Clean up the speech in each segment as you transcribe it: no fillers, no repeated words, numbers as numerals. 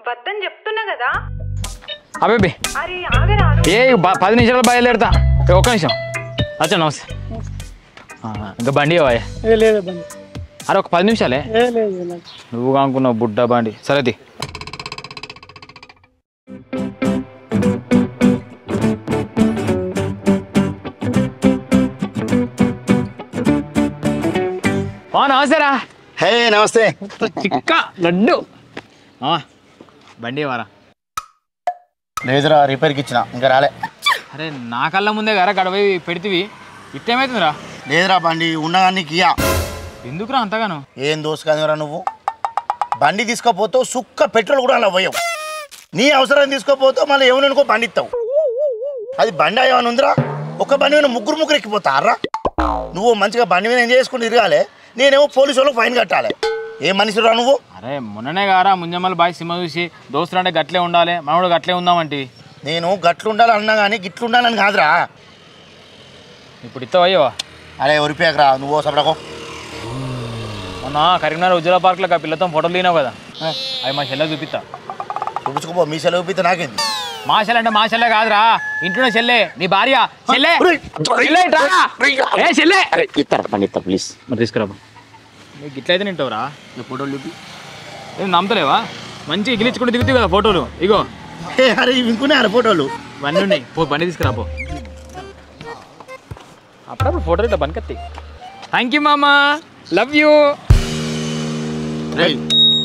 వద్దని చెప్తున్నా కదా. అబ్బే అరే ఆగరా. ఏ 10 నిమిషాలు బయలుదేరుతా. ఒక్క నిమిషం. అచ్చా నమస్తే. ఇంకా బండి అవ్వా? లేదు బండి. అరే ఒక 10 నిమిషాలే. నువ్వు కానుకున్నావు బుడ్డ బండి. సరేది నమస్తేరా. హే నమస్తే. చిక్క లడ్డు బండి వారా? లేదురా, రిపేర్కి ఇచ్చిన, ఇంకా రాలే. అరే నా కళ్ళ ముందే కదా గడవై పెడితివి, ఇట్టేమవుతుందిరా? లేదురా, బండి ఉన్నగాన్ని కియా. ఎందుకురా అంతగాను? ఏం దోసు కాదురా నువ్వు. బండి తీసుకోపోతావు, సుక్క పెట్రోల్ కూడా అలా పోయావు. నీ అవసరం తీసుకోపోతావు, మళ్ళీ ఏమనుకో బండి ఇస్తావు. అది బండి ఏమైనా ఉందిరా? ఒక బండి మీద ముగ్గురు ఎక్కిపోతారా? నువ్వు మంచిగా బండి మీద ఎంజాయ్ చేసుకుని తిరగాలి, నేనేమో పోలీసు వాళ్ళకి ఫైన్ కట్టాలి. ఏం మనిషిరా నువ్వు? అరే మొన్ననే గారా ముంజమ్మల బాయ్ సినిమా చూసి దోస్తులు అంటే గట్లే ఉండాలి, మనోడు గట్లే ఉందామంటే. నేను గట్లు ఉండాలి అన్నా కానీ గిట్లు ఉండాలని కాదురా. ఇప్పుడు ఇస్తావు అయ్యో? అరే ఒరిపోయాకరా నువ్వు సపడకో. మొన్న కరీంనగర్ ఉజ్వల పార్క్లో పిల్లతో ఫోటోలు తీనావు కదా, అవి మా చెల్లె చూపిస్తా. చూపించుకోపో, మీ సెలవు చూపిస్తే నాకేంది? మా చెల్లె అంటే మా చెల్లె కాదురా, ఇంట్లో చెల్లె, నీ భార్య చెల్లె. ప్లీజ్ మరి తీసుకురాబా. నీకు ఇట్లయితే నింటావురా ఫోటోలు చూపి. ఏం నమ్మతలేవా? మంచిగా గిలించుకుంటూ దిగుతావు కదా ఫోటోలు. ఇగో అరే ఇంకునే అరే ఫోటోలు ఇవన్నీ ఉన్నాయి. బండి తీసుకురాపో. అప్పుడప్పుడు ఫోటోలు ఇట్లా బండికత్తి. థ్యాంక్ యూ మామా, లవ్ యూ.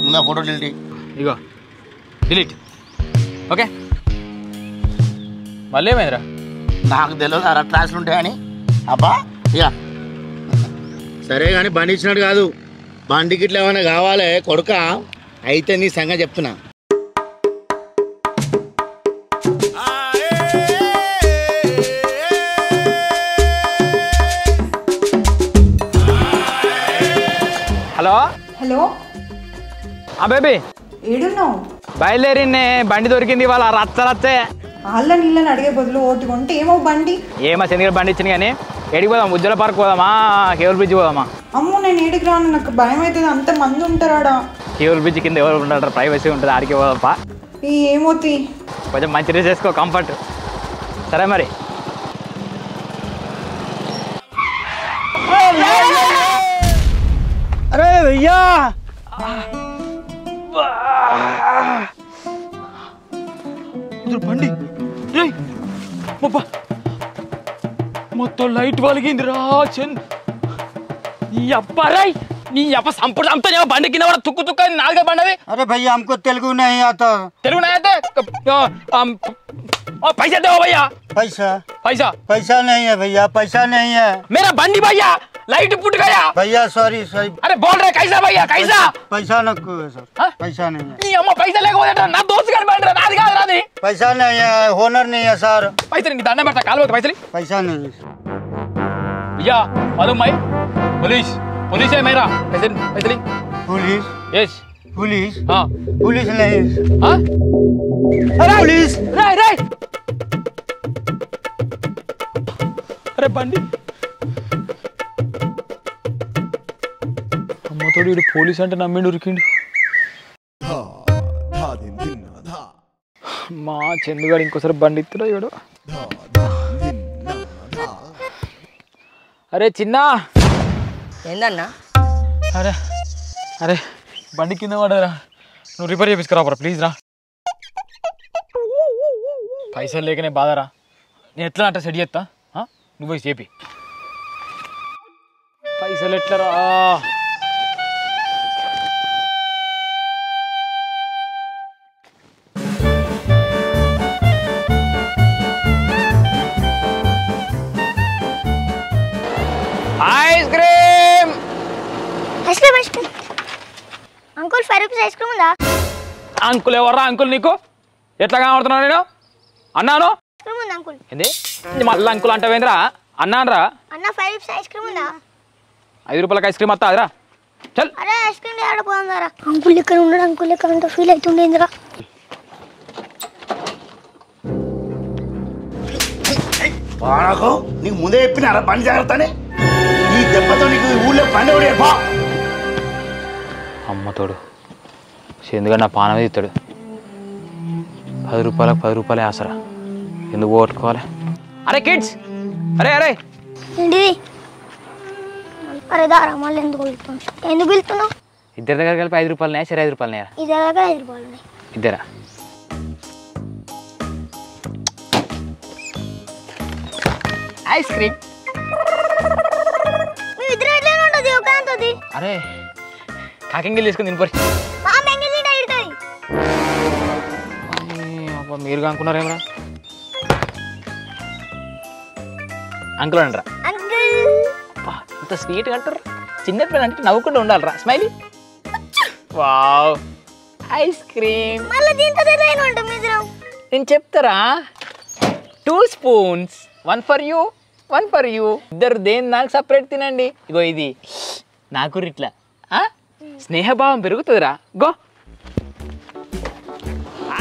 ముందు ఫోటో డిలీట్. ఇగో డిలీట్. ఓకే మళ్ళీ ఏమైందిరా? నాకు తెలియదు అర క్లాసులు ఉంటాయని. అబ్బా ఇక సరే కానీ బండి ఇచ్చినట్టు కాదు, బండికి ఇట్లా ఏమైనా కావాలి కొడుక అయితే నీ సంగతి చెప్తున్నా. హలో హలో బేబీ ఏడున్నావు? బయలుదేరిందే, బండి దొరికింది ఇవాళ. రచ్చే వాళ్ళ నీళ్ళని అడిగే బదులు ఓటు కొంటే ఏమో బండి. ఏమా చంద్రగారు బండి ఇచ్చింది కానీ ఎడికి పోదాం? ఉజ్వల పార్క్ పోదామా, కేబుల్ బ్రిడ్జ్ పోదామా? అమ్మో నేను ఏడికి రాను, నాకు భయం అవుతుంది, అంత మంది ఉంటారాడా. కేబుల్ బ్రిడ్జ్ కింద ఎవరు ఉంటారు, ప్రైవసీ ఉంటుంది, ఆడికి పోదాంపా. ఏమవుతుంది? కొంచెం మంచి డ్రెస్ చేసుకో, కంఫర్ట్. సరే మరి. అరే భయ్యా బండి మొత్తం లైట్ వలిగిందిరా. చంద్ నీ అబ్బారాయ్, నీ అబ్బ సంపూర్ణ అంతా బండి కింద కూడా తుక్కు తుక్క నాలుగే బండది. अरे भैया हमको तेलुगु नहीं आता. తెలుగు నాయతే पैसा दो भैया. पैसा पैसा पैसा नहीं है भैया, पैसा नहीं है. मेरा बंडी भैया लाइट फुट गया भैया सॉरी सॉरी. अरे बोल रहे कैसा भैया कैसा? पैसा नको है सर. हाँ? पैसा नहीं है. నీ అమ్మ పైసా లేకపోతే నా దోస్తు గారు బండి నాది కాదు నాది. पैसा नहीं है, होनर नहीं है सर. పైసలు నీకు దండం పెడతా, కాలు పైసలు. पैसा नहीं है. भैया मालूम भाई, पुलिस पुलिस है मेरा. पैसे पैसे पुलिस यस पुलिस हाँ पुलिस नहीं. हाँ अरे पुलिस राय राय. अरे బండి అమ్మతోడు వీడు పోలీస్ అంటే నమ్మిండు ఉరికిండు. మా చందుగాడు ఇంకోసారి బండి ఇస్తున్నా ఇవాడు. అరే చిన్నా. ఏందన్నా? అరే అరే బండి కింద పడరా, నువ్వు రిపేర్ చేపించుకురాపరా ప్లీజ్ రా. పైసలు లేకనే బాధరా, నేను ఎట్లా అంటే సెట్ చేస్తా, నువ్వు పోయి చేపి. పైసలు ఎట్లరా? Ice cream. Ice cream ice cream. Uncle 5 rupees ice cream ఉందా? అంకుల్ ఎవర్రా అంకుల్ నీకు? ఎట్లా కనబడుతున్నావు నేను? అన్నాను ఐస్ క్రీమ్ ఉందా అంకుల్? ఏంది మళ్ళీ అంకుల్ అంటావేంద్రా? అన్నానరా. అన్న 5 రూపీస్ ఐస్ క్రీమ్ ఉందా? 5 రూపాయలకి ఐస్ క్రీమ్ వస్తా అదిరా. చల్. అరే ఐస్ క్రీమ్ ఆడ పోందారా. అంకుల్ ఇక్కడ ఉన్నాడు, అంకుల్ ఇక్కడ అంత ఫీల్ అవుతుండేంద్రా. వాడకు నీకు ముందే చెప్పినారా బండి జాగ్రత్తనే. ఈ దెబ్బతో నీకు ఊళ్ళో బండి ఎవడు చెప్పా? అమ్మతోడు ఎందుకంటే నా పానం ఇస్తాడు. 10 రూపాయలకు 10 రూపాయలే ఆసరా ఎందుకు పోగొట్టుకోవాలి అరే కిడ్స్ అరే అరే ఏంటిది అరే దారా మళ్ళీ ఎందుకు వెళ్తున్నావు ఇద్దరి దగ్గర కలిపి 5 రూపాయలనే సరే 5 రూపాయలనే ఇది దగ్గర 5 రూపాయలు ఉన్నాయి ఇద్దరా ఐస్ క్రీమ్ మీ ఇద్దరు ఎట్లా ఉంటుంది ఒక అంతది అరే కాకింగిల్ తీసుకుని తినిపోయి మా మెంగిల్ తింటా ఇడుతుంది అబ్బా మీరు అనుకున్నారేమరా అంకుల్ అంటారా అంకుల్ ఇంత స్వీట్గా అంటారు చిన్నపిల్లలు అంటే నవ్వుకుంటూ ఉండాలిరా స్మైలీ వావ్ ఐస్ క్రీమ్ మళ్ళీ దీంతో ఏదైనా ఉంటుంది ఇద్దరు నేను చెప్తారా 2 spoons 1 for you 1 for you ఇద్దరు దేని నాకు సపరేట్ తినండి ఇగో ఇది నాకు ఇట్లా స్నేహభావం పెరుగుతుందిరా గో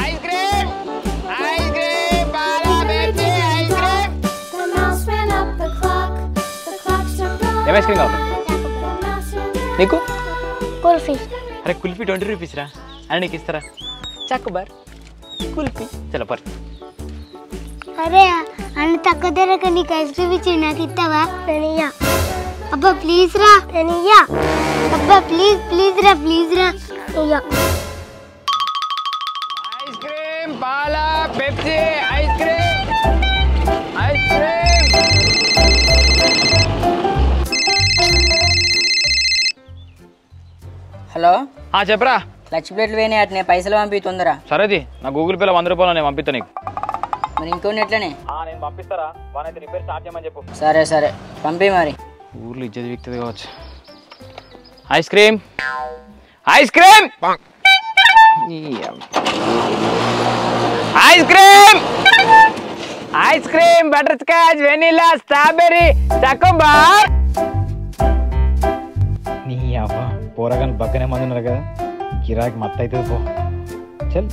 ఐస్ క్రీమ్ ఐస్ క్రీమ్ ఏం ఐస్ క్రీమ్ కావాలి నీకు కుల్ఫీ అరే కుల్ఫీ 20 రూపీస్ రా అని నీకు ఇస్తారా చాకోబార్ కుల్ఫీ చలో పర్ అరే అన్న తక్కువ ధరకు నీకు ఐస్ క్రీమ్ ఇచ్చి నాకు ఇస్తావా పెనియా అబ్బా ప్లీజ్ రా పెనియా అబ్బా ప్లీజ్ రా అయ్యా ఐస్ క్రీమ్ పాలా Pepsi ice cream ice cream hello చెప్పరా లక్ష ప్లేట్లు వేయని అట్నే పైసలు పంపి తొందర సరేది నా గూగుల్ పేలో 100 రూపాయలు నేను పంపిస్తా నీకు మరి ఇంకోటి ఎట్లనే నేను పంపిస్తారా వానైతే రిపేర్ స్టార్ట్ చేయమని చెప్పు సరే సరే పంపి మరి ఊర్లో ఇజ్జత్ విక్తుంది కావచ్చు ice cream ice cream ice cream ice cream butterscotch vanilla strawberry Choco Bar నీ అవ్వ పోరగాని బక్కనే మంది ఉన్నారు కదా గిరాకి మత్తు అవుతుంది పో చల్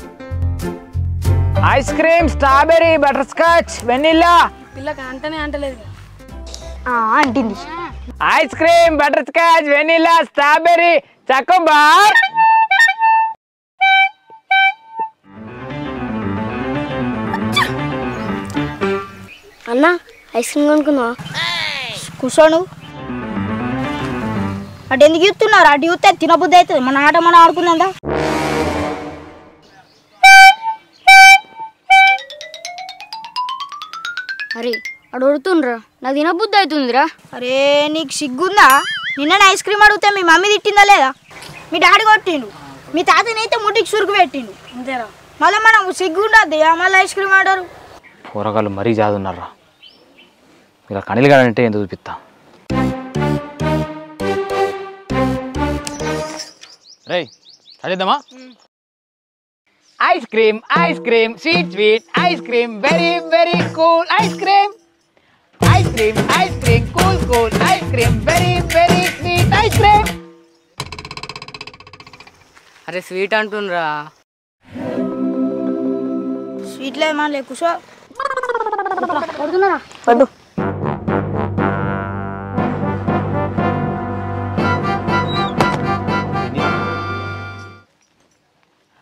ice cream strawberry butterscotch vanilla పిల్లకి అంటనే అంటలేదు అంటింది ice cream butterscotch vanilla strawberry chocobar అన్న ఐస్ క్రీమ్ కొనుక్కున్నావా కూర్చోను అటు ఎందుకు చూస్తున్నారు అటు చూస్తే తినబుద్ధి అవుతుంది మన ఆట మనం ఆడుకుందా అరే అడు ఉడుతుండ్రా నాకు తినబుద్ధి అవుతుందిరా అరే నీకు సిగ్గుందా నిన్న ఐస్ క్రీమ్ అడిగితే మీ మమ్మీ తిట్టిందా లేదా మీ డాడీ కొట్టిండు మీ తాతనైతే ముట్టికి సురుకు పెట్టిండు అంతేరా మళ్ళీ మనం సిగ్గుండద్ది మళ్ళీ ఐస్ క్రీమ్ ఆడారు కూరగాయలు మరీ జాదున్నారా ఇలా కణిలు కాడంటే ఎంత చూపిస్తా రే చదిద్దామా ice cream sweet sweet ice cream very very cool ice cream cool cool ice cream very very sweet ice cream అరే స్వీట్ అంటుండ్రా స్వీట్లో ఏమన్నా లే కూర్చో పడుతున్నారా పడు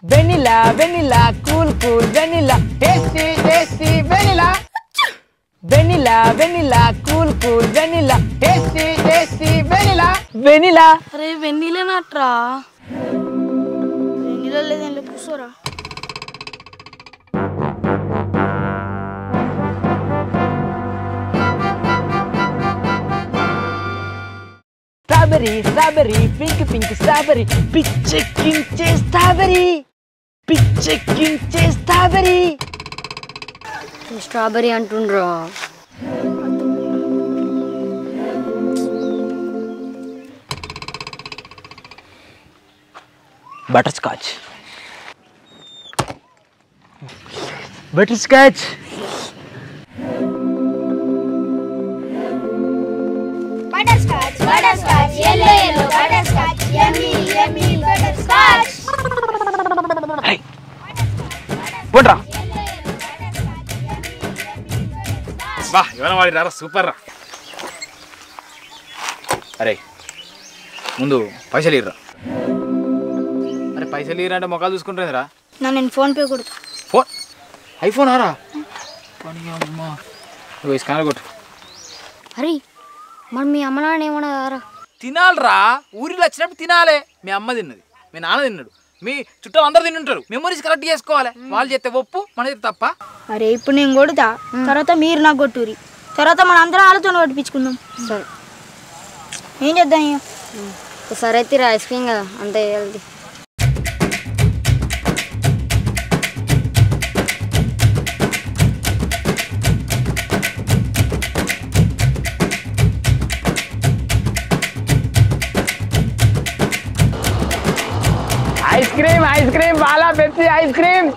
vanilla vanilla cool cool vanilla tasty tasty vanilla vanilla vanilla cool cool vanilla tasty tasty vanilla vanilla అరే వెన్నీలేనట్రా వెన్నీలో లేదండి కూర్చోరా strawberry strawberry pink pink strawberry పిచ్చెక్కించే స్ట్రాబెరీ పిచ్చెక్కించే స్ట్రాబెరీ స్ట్రాబెరీ అంటుండ్రా butter scotch butter scotch Butterscotch, yellow, butterscotch, yummy, butterscotch. పోట్రా బా ఎవరైనా వాడి రారా సూపర్ రా అరే ముందు పైసలు ఇర్రా అరే పైసలు ఇర్రా అంటే మొక్కలు చూసుకుంటుందిరా నేను ఫోన్ పే కొడుతా ఐఫోన్ ఆరా పని అమ్మా ఇగో స్కానర్ కొట్టు. అరే మరి మీ అమ్మ నాన్న ఏమన్నారా? తినాలిరా, ఊరిలో వచ్చినప్పుడు తినాలి. మీ అమ్మ తిన్నది, మీ నాన్న తిన్నాడు, మీ చుట్టాలు అందరు తింటుంటారు. మెమరీస్ కరెక్ట్ చేసుకోవాలి. వాళ్ళు చేస్తే ఒప్పు, మన చేస్తే తప్ప. అరే ఇప్పుడు నేను కొడుతా, తర్వాత మీరు నాకు కొట్టురి, తర్వాత మన అందరం ఆలోచన కొట్టించుకుందాం. సరే ఏం చేద్దాం ఇక? సరే అయితే ఐస్ క్రీమ్ కదా అంతే వెళ్ది. Ice cream Bala Pepsi ice cream.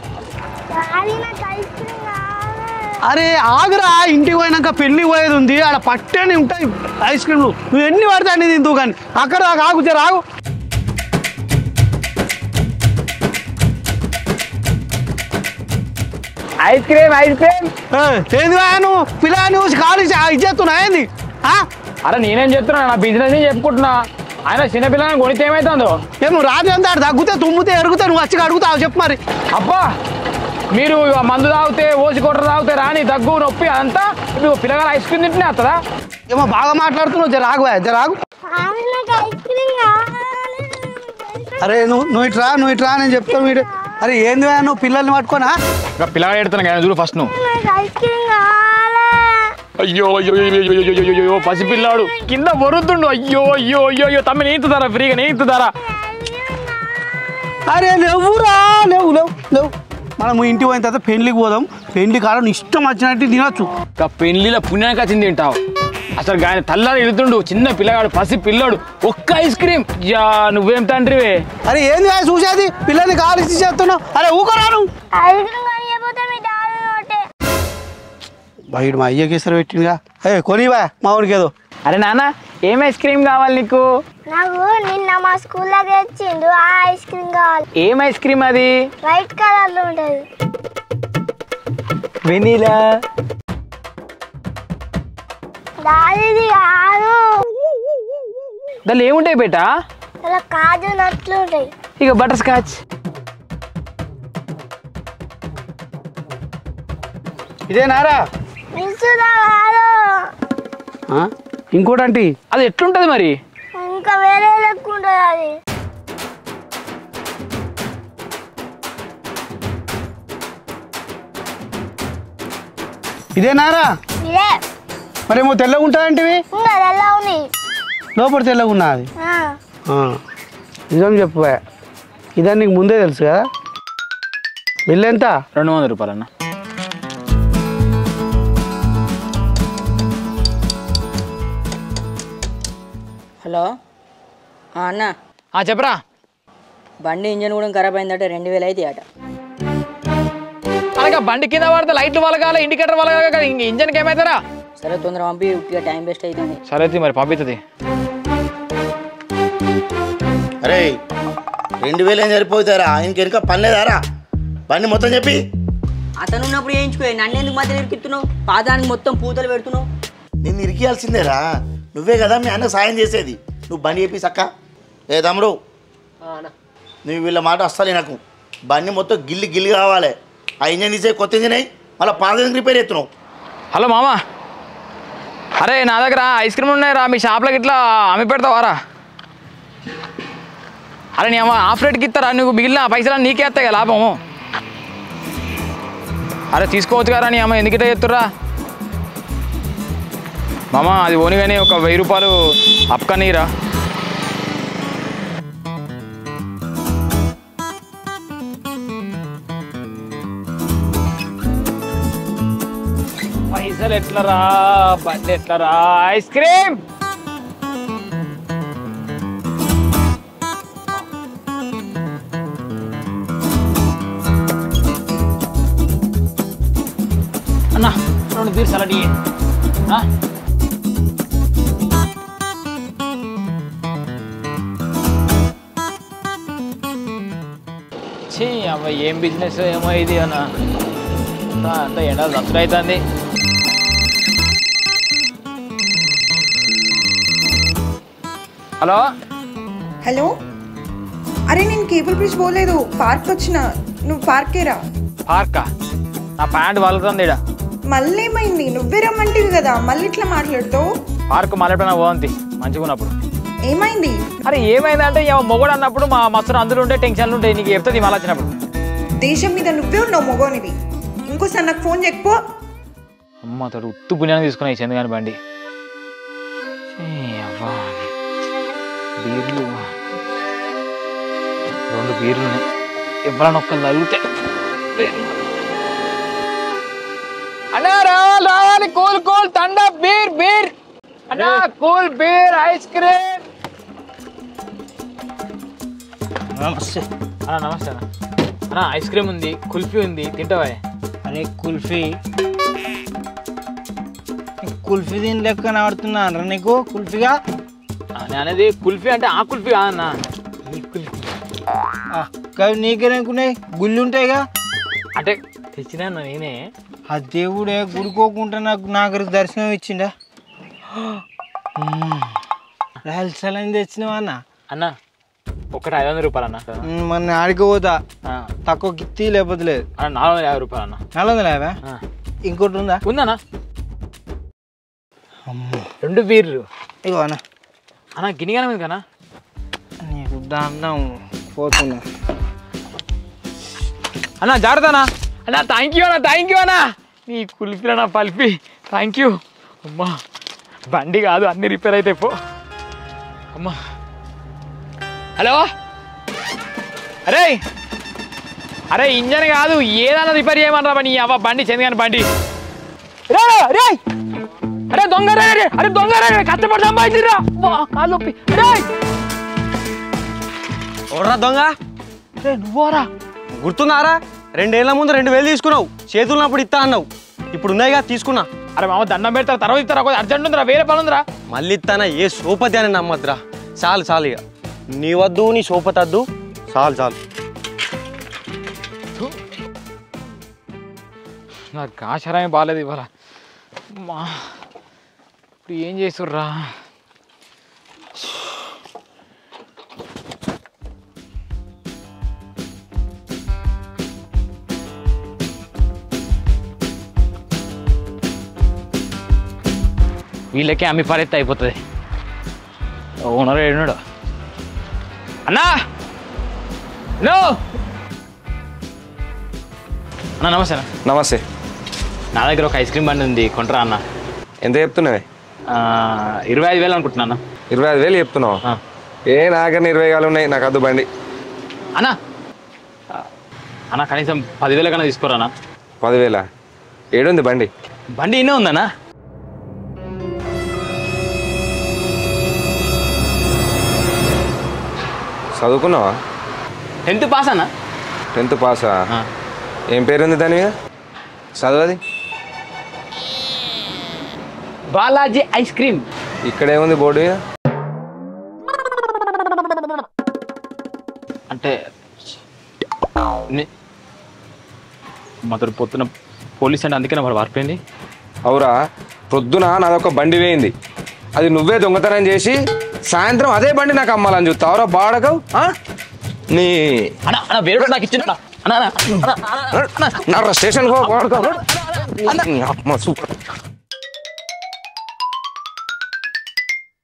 అరే ఆగురా, ఇంటికి పోయినాక పెళ్ళి పోయేది ఉంది, ఆడ పట్టేనే ఉంటాయి ఐస్ క్రీమ్లు. నువ్వు ఎన్ని పడితే అన్ని తింటూ కానీ అక్కడ ఆగు రాగు. ఐస్ క్రీమ్ ఏంది నువ్వు పిల్లలు చూసి ఖాళీ ఇచ్చేస్తున్నా ఏంది? అరే నేనేం చెప్తున్నా, నా బిజినెస్ చెప్పుకుంటున్నా. ఆయన చిన్నపిల్లని కొనితే ఏమవుతుందో ఏమో రాజు అంతా తగ్గితే తుమ్మితే ఎరుగుతే నువ్వు వచ్చి అడుగుతావు చెప్పు మరి. అబ్బా మీరు మందు తాగితే ఓసి కొట్ర తాగితే రాని దగ్గు నొప్పి అంతా ఇప్పుడు పిల్లగారు ఐస్ క్రీమ్ తింటేనే వస్తుందా? ఏమో బాగా మాట్లాడుతున్నావు, జరాగు. అరే నువ్వు ఇట్రా నేను చెప్తాను మీరు. అరే ఏంది నువ్వు పిల్లల్ని పట్టుకోనా? పిల్లగా ఎడుతున్నా కానీ చూడు ఫస్ట్ నువ్వు. అయ్యో అయ్యో అయ్యో పసిపిల్లాడు కింద వరుతుండు. అయ్యో అయ్యో అయ్యో అయ్యో తమ్మి నేర్తుతారా, ఫ్రీగా నేర్తుతారా? అరే లేవురా, లేవు. మనం ఇంటికి పోయిన తర్వాత పెళ్లికి పోదాం. పెళ్లి కాలం ఇష్టం వచ్చినట్టు తినొచ్చు. పెళ్లిలో పుణ్యానికి వచ్చింది తింటావు. అసలు ఆయన తల్లాడు ఎడుతుండు, చిన్న పిల్లగాడు పసి పిల్లాడు, ఒక్క ఐస్ క్రీమ్. యా నువ్వేం తండ్రివే? అరే ఏంది చూసేది, పిల్లల్ని కాలిసి చేస్తున్నావు. అరే ఊకరాను బయట మా అయ్యకేసరి పెట్టిందిగా. కొనివా మా ఊరికి ఏదో. అరే నాన్న ఏం ఐస్ క్రీమ్ కావాలి నీకు? నాకు నిన్న మా స్కూల్లో తెచ్చిండు ఆ ఐస్ క్రీమ్ కావాలి. ఏం ఐస్ క్రీమ్ అది? వైట్ కలర్ లో ఉంటది. వెనీలా. దానిది కాదు. దానిలో ఏముంటాయి బేటా? అలా కాజు నట్లు ఉంటాయి. ఇక బటర్ స్కాచ్. ఇదేనారా? ఇంకోటి అది ఎట్లుంటది మరి? ఇంకా వేరే లెక్క ఉంటుంది అది. ఇదేనారా? ఇదే. మరేమో తెల్లగా ఉంటాయంటివి. తెల్లగా ఉంది, లోపల తెల్లగా ఉన్నా అది. నిజం చెప్పు, ఇదని నీకు ముందే తెలుసు కదా. బిల్లు ఎంత? 200 రూపాయలు అన్న. హలో అన్న. చెప్పరా. బండి ఇంజన్ కూడా ఖరాబ్ అయిందట, 2000 అయితే అట. అలాగే బండి కింద పడితే లైట్లు వలగాలి, ఇండికేటర్ వలగాలి కదా, ఇంక ఇంజన్కి ఏమవుతారా? సరే తొందర పంపి, ఉట్టిగా టైం వేస్ట్ అవుతుంది. సరే అయితే మరి పంపిస్తుంది. అరే 2000 ఏం సరిపోతారా? ఇంకెనక పనిలేదారా? బండి మొత్తం చెప్పి అతను ఉన్నప్పుడు వేయించుకో, నన్ను ఎందుకు మధ్యలో ఇరికిస్తున్నావు? పాదానికి మొత్తం పూతలు పెడుతున్నావు. నిన్ను ఇరికియాల్సిందేరా, నువ్వే కదా మీ అన్న సాయం చేసేది. నువ్వు బండి చెప్పి సక్క. ఏ తమ్ముడు, నువ్వు వీళ్ళ మాట అస్సలే నాకు. బండి మొత్తం గిల్లి కావాలి. ఆ ఇంజన్ తీసే కొత్త ఇంజన్ అయ్యి మళ్ళీ పాదం రిపేర్ చేస్తున్నావు. హలో మామా, అరే నా దగ్గర ఐస్ క్రీమ్ ఉన్నాయిరా, మీ షాప్లోకి ఇట్లా అమ్మి పెడతావారా? అరే నీ అమ్మ హాఫ్ రేట్కి ఇస్తారా? నువ్వు మిగిలిన పైసలు నీకే వస్తాయి లాభము. అరే తీసుకోవచ్చు కదా నీ అమ్మ, ఎందుకు ఇట్లా చెప్తుర్రా మామ? అది ఓని కానీ ఒక 1000 రూపాయలు అప్కనీరా. పైసలు ఎట్లరా, బండి ఎట్లరా? ఐస్ క్రీమ్ అన్నా 2 తీరు సలాడ్ చీ అమ్మ, ఏం బిజినెస్ ఏమో ఇది అన్న. అంత ఎండ దసరా అవుతుంది. హలో హలో, అరే నేను కేబుల్ బ్రిడ్జ్ పోలేదు, పార్క్ వచ్చిన. నువ్వు పార్కే రా. పార్కా? నా ప్యాంట్ వలుగుతుంది ఇక్కడ. మళ్ళీ ఏమైంది? నువ్వే రమ్మంటివి కదా, మళ్ళీ ఇట్లా మాట్లాడుతావు? పార్క్ మళ్ళీ పోవంతి మంచిగా ఉన్నప్పుడు. ఏమైంది? అరే ఏమైందంటే మొగడు అన్నప్పుడు మా మస్తు అందులో ఉంటే టెన్షన్లు ఉంటాయి. నీకు చెప్తుంది మళ్ళీ వచ్చినప్పుడు. దేశం మీద నువ్వే ఉన్నావు మొగోనివి. ఇంకోసారి నాకు ఫోన్ చెప్పుకో. అమ్మ తోడు ఉత్తు పుణ్యాన్ని తీసుకున్నాయి చెంది కానీ బండి. బీర్లు 2 బీర్లు ఉన్నాయి. ఎవరైనా ఒక్కరు తగిలితే అన్నా రావాలి. కూల్ కూల్ తండా బీర్ బీర్ అన్నా, కూల్ బీర్ ఐస్ క్రీమ్. నమస్తే అన్నా నమస్తే అన్న. అన్నా ఐస్ క్రీమ్ ఉంది, కుల్ఫీ ఉంది, తింటావా? అరే కుల్ఫీ దీని లెక్క ఆడుతున్నా నీకు కుల్ఫీగా? నేను అనేది కుల్ఫీ అంటే ఆ కుల్ఫీ కాదన్నా, ఈ కుల్ఫీ. నీకేనుకున్నాయి గుళ్ళు ఉంటాయిగా. అంటే తెచ్చినా నేనే. ఆ దేవుడే గుడికోకుండా నాకు దర్శనం ఇచ్చిండా. రాయలసలం తెచ్చినావా అన్న? అన్న ఒకటి 500 రూపాయలు అన్న. మన ఆడిపోతా తక్కువ గిత్తి లేకపోతే లేదు. 450 రూపాయలు అన్న. 450? ఇంకోటి ఉందా? ఉందన్నా. 2 బీర్లు ఇగో అన్న. అన్న గినిగానే ఉంది కన్నా. నీకు దండం పోతున్నా అన్న. జాగ్రత్తనా అన్న. థ్యాంక్ యూ అన్న, థ్యాంక్ యూ అన్న. నీ కుల్ఫీ అన్న పల్పి, థ్యాంక్ యూ. అమ్మా బండి కాదు అన్ని రిపేర్ అయితే పో. అమ్మా హలో. అరే అరే ఇంజన్ కాదు ఏదన్నా రిపేర్ చేయమన్నారా నీ అవ్వ బండి చెందిగాని బండి. రే రే అరే దొంగ రే రే అరే దొంగ రే కష్టపడి సంపాదించిరా కాలు నొప్పి. రే ఓడరా దొంగ. రే నువ్వోరా? గుర్తున్నారా? 2 ఏళ్ల ముందు 2000 తీసుకున్నావు. చేతులున్నప్పుడు ఇస్తా అన్నావు. ఇప్పుడు ఉన్నాయిగా తీసుకున్నా. అరే మామ దండం పెడతారా, తర్వాత ఇస్తారా? కొద్దిగా అర్జెంట్ ఉందిరా, వేరే పని ఉందిరా. మళ్ళీ ఇస్తానా? ఏ సోపతి అని నమ్మద్దురా. చాలు చాలు ఇక. నీ వద్దు నీ సోపతి వద్దు. చాలు చాలు. నాకు కాశరాయం బాగాలేదు ఇవాళ. మా ఇప్పుడు ఏం చేస్తుర్రా? వీళ్ళకే అమ్మి పరిస్థితి అయిపోతుంది. ఓనర్ ఏడున్నాడు? అన్నా నో అన్నా. నమస్తే అన్న. నమస్తే. నా దగ్గర ఒక ఐస్ క్రీమ్ బండి ఉంది, కొంటరా అన్న? ఎంత చెప్తున్నావే? 25,000 అనుకుంటున్నా అన్న. 25,000 చెప్తున్నావు? నాకన్నా 20,000 ఉన్నాయి. నాకు అద్దు బండి అన్నా. అన్న కనీసం 10,000 కన్నా తీసుకోరా అన్న. 10,000? ఏడుంది బండి? బండి ఇన్నే ఉందన్నా. చదువుకున్నావా? 10th పాస్ అన్న. 10th పాసా? ఏం పేరుంది దాని మీద? చదువుది. Balaji ice cream. ఇక్కడేముంది బోర్డు మీద? అంటే మొదటి పొద్దున పోలీస్ అంటే అందుకే వాడు వారిపోయింది. అవురా? పొద్దున నాదొక బండి వేయింది. అది నువ్వే దొంగతనం చేసి సాయంత్రం అదే బండి నాకు అమ్మాలని చూస్తావురా బాడకవు. నీ అన్న వేరే నాకు ఇచ్చిన స్టేషన్ సూపర్.